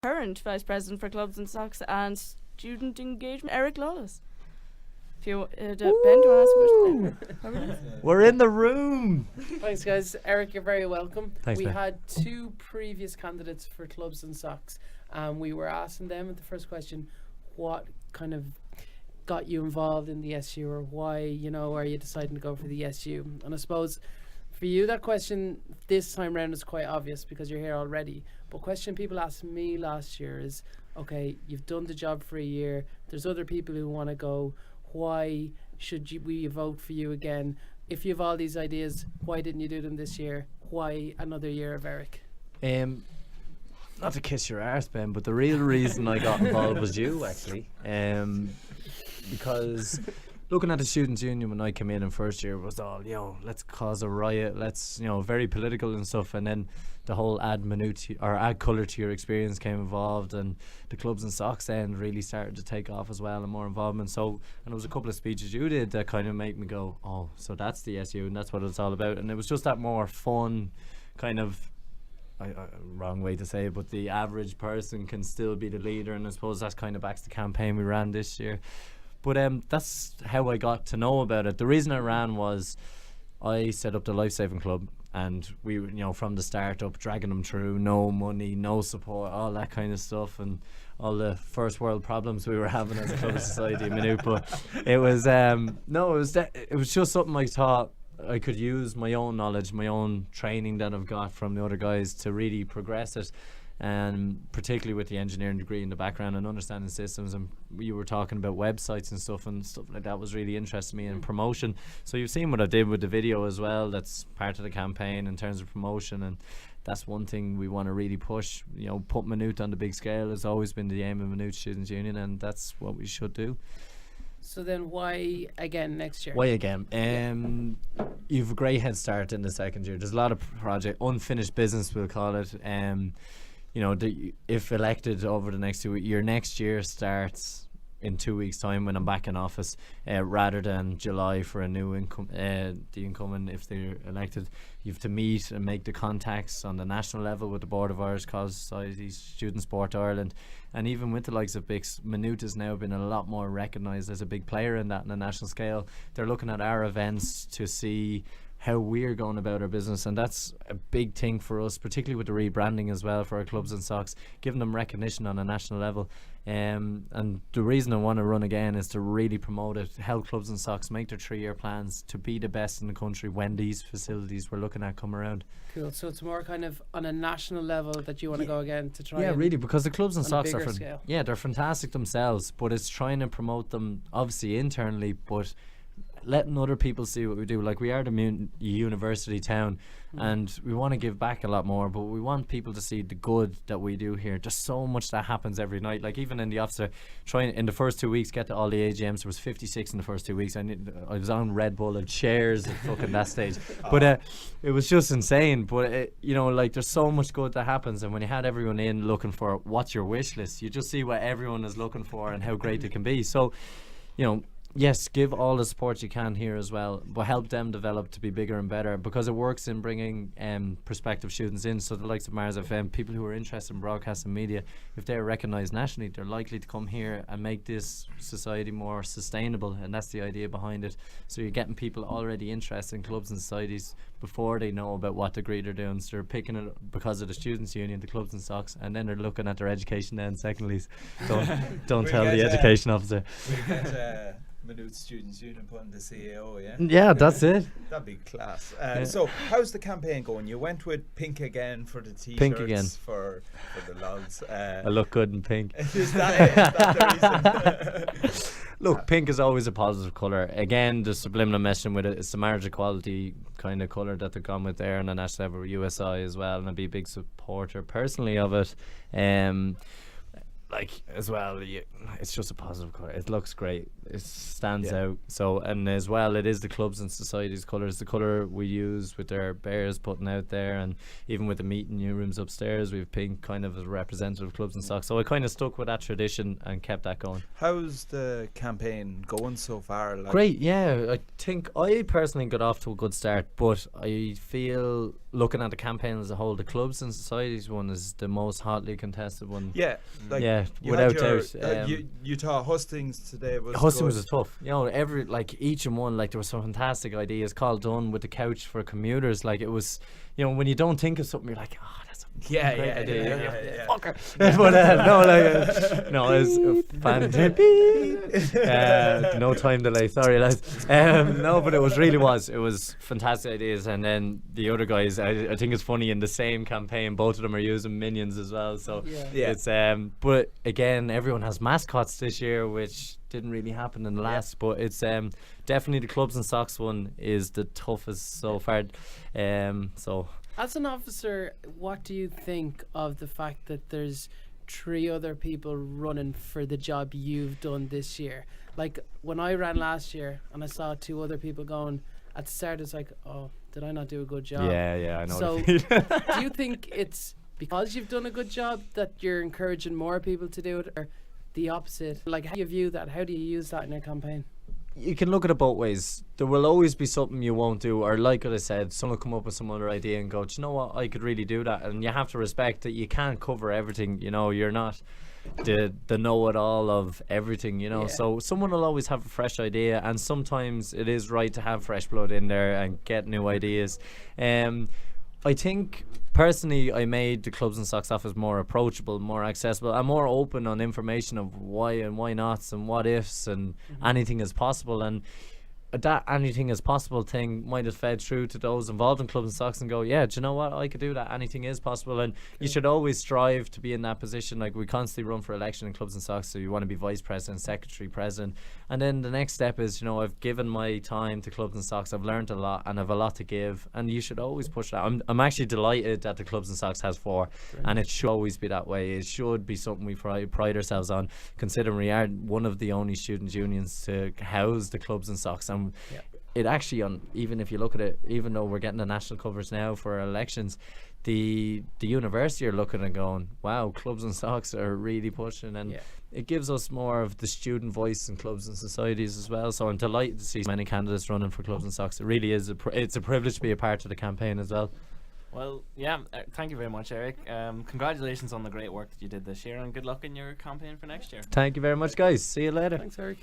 current Vice President for Clubs and Socks and Student Engagement, Eric Lawless. If you, Ben, do you want to ask a question? We're in the room. Thanks, guys. Eric, you're very welcome. Thanks, we man. had 2 previous candidates for Clubs and Socks, and we were asking them at the first question, what kind of got you involved in the SU, or why, are you deciding to go for the SU? And I suppose for you, that question this time round is quite obvious because you're here already. But question people asked me last year is, okay, you've done the job for a year. There's other people who want to go. Why should we vote for you again? If you have all these ideas, why didn't you do them this year? Why another year of Eric? Not to kiss your arse, Ben, but the real reason I got involved was you, actually. Because looking at the Students' Union when I came in first year was all, let's cause a riot, let's, very political and stuff. And then the whole add colour to your experience came involved, and the Clubs and Socks end really started to take off as well, and more involvement. So, and there was a couple of speeches you did that kind of made me go, oh, so that's the SU and that's what it's all about. And it was just that more fun kind of, wrong way to say it, but the average person can still be the leader, and I suppose that's kind of backs the campaign we ran this year. But that's how I got to know about it. The reason I ran was I set up the Life Saving Club, and we, from the start up, dragging them through, no money, no support, all that kind of stuff, and all the first world problems we were having as a club of society a minute. But it was it was just something I thought I could use my own knowledge, my own training that I've got from the other guys to really progress it. And particularly with the engineering degree in the background and understanding systems, and you were talking about websites and stuff like that was really interesting me in promotion. So you've seen what I did with the video as well. That's part of the campaign in terms of promotion, and that's one thing we want to really push. Put Maynooth on the big scale has always been the aim of Maynooth Students' Union, and that's what we should do. So then why again next year? Why again? You've a great head start in the second year. There's a lot of unfinished business, we'll call it. If elected over the next 2 years, next year starts in 2 weeks' time when I'm back in office, rather than July for a new the incumbent. If they're elected, you have to meet and make the contacts on the national level with the Board of Irish Cause Societies, Student Sport Ireland, and even with the likes of BICS. Maynooth has now been a lot more recognised as a big player in that on a national scale. They're looking at our events to see how we're going about our business, and that's a big thing for us, particularly with the rebranding as well for our Clubs and Socks, giving them recognition on a national level. And the reason I want to run again is to really promote it, help Clubs and Socks make their 3-year plans to be the best in the country when these facilities we're looking at come around. Cool. So it's more kind of on a national level that you want to go again to try. Yeah, really, because the Clubs and Socks are they're fantastic themselves, but it's trying to promote them obviously internally, but letting other people see what we do. Like, we are the university town, and we want to give back a lot more, but we want people to see the good that we do here. There's so much that happens every night. Like, even in the office, trying in the first 2 weeks get to all the AGMs. There was 56 in the first 2 weeks. I was on Red Bull and chairs at fucking that stage. But it was just insane. But there's so much good that happens, and when you had everyone in looking for what's your wish list, you just see what everyone is looking for and how great it can be. So yes, give all the support you can here as well, but help them develop to be bigger and better, because it works in bringing prospective students in. So the likes of Mars FM, people who are interested in broadcast and media, if they're recognised nationally, they're likely to come here and make this society more sustainable, and that's the idea behind it. So you're getting people already interested in clubs and societies before they know about what degree they're doing. So they're picking it because of the Students' Union, the Clubs and Socks, and then they're looking at their education then secondaries. Don't tell the education officer. We get Maynooth Students' Union putting the CEO, yeah? Yeah, that's it. That'd be class. So, how's the campaign going? You went with pink again for the t-shirts. Pink again. For the lads. I look good in pink. Is that it? Is that the reason? Look, pink is always a positive colour. Again, the subliminal messaging with it, it's the marriage equality kind of colour that they've gone with there, and the national level USI as well, and I'd be a big supporter personally of it. like as well, it's just a positive colour. It looks great. It stands Yeah. out. So, and as well, it is the clubs and societies colours. The colour we use with their bears putting out there, and even with the meeting rooms upstairs, we have pink kind of as representative of clubs and socks. So I kind of stuck with that tradition and kept that going. How's the campaign going so far? Like, Great, yeah. I think I personally got off to a good start, but I feel looking at the campaign as a whole, the clubs and societies one is the most hotly contested one. Yeah, like Yeah, you without had your, doubt. you thought Hustings today was Hustings good. was tough. You know, each and one, like there were some fantastic ideas. Call done with the couch for commuters. Like it was, you know, when you don't think of something, you're like, oh, that's a Yeah, great yeah, idea. yeah. Fucker. But no, it was fantastic. No time delay. Sorry, lads. No, but it was fantastic ideas. And then the other guys, I think it's funny in the same campaign, both of them are using minions as well. So Yeah. it's but again, everyone has mascots this year, which didn't really happen in the last. But it's definitely the clubs and socks one is the toughest so far. So. As an officer, what do you think of the fact that there's 3 other people running for the job you've done this year? Like when I ran last year and I saw 2 other people going, at the start it's like, oh, did I not do a good job? Yeah, I know. So what you mean. do you think it's because you've done a good job that you're encouraging more people to do it, or the opposite? Like, how do you view that? How do you use that in your campaign? You can look at it both ways. There will always be something you won't do, or like what I said, someone will come up with some other idea and go, do you know what, I could really do that. And you have to respect that you can't cover everything. You know, you're not the know-it-all of everything, you know. Yeah. So someone will always have a fresh idea, and sometimes it is right to have fresh blood in there and get new ideas. I think personally I made the clubs and socks office more approachable, more accessible, and more open on information of why and why nots and what ifs and anything is possible. And that anything is possible thing might have fed through to those involved in clubs and socks and go, yeah, do you know what, I could do that, anything is possible. And you should always strive to be in that position. Like we constantly run for election in clubs and socks, so you want to be vice president, secretary, president, and then the next step is, you know, I've given my time to clubs and socks, I've learned a lot and I've a lot to give, and you should always push that. I'm actually delighted that the clubs and socks has 4, and it should always be that way. It should be something we pride ourselves on, considering we are one of the only student unions to house the clubs and socks. And it actually, even if you look at it, even though we're getting the national covers now for our elections, the university are looking and going, wow, clubs and socks are really pushing, and it gives us more of the student voice in clubs and societies as well. So I'm delighted to see many candidates running for clubs and socks. It really is it's a privilege to be a part of the campaign as well. Well, yeah, thank you very much, Eric. Congratulations on the great work that you did this year, and good luck in your campaign for next year. Thank you very much, guys. See you later. Thanks, Eric.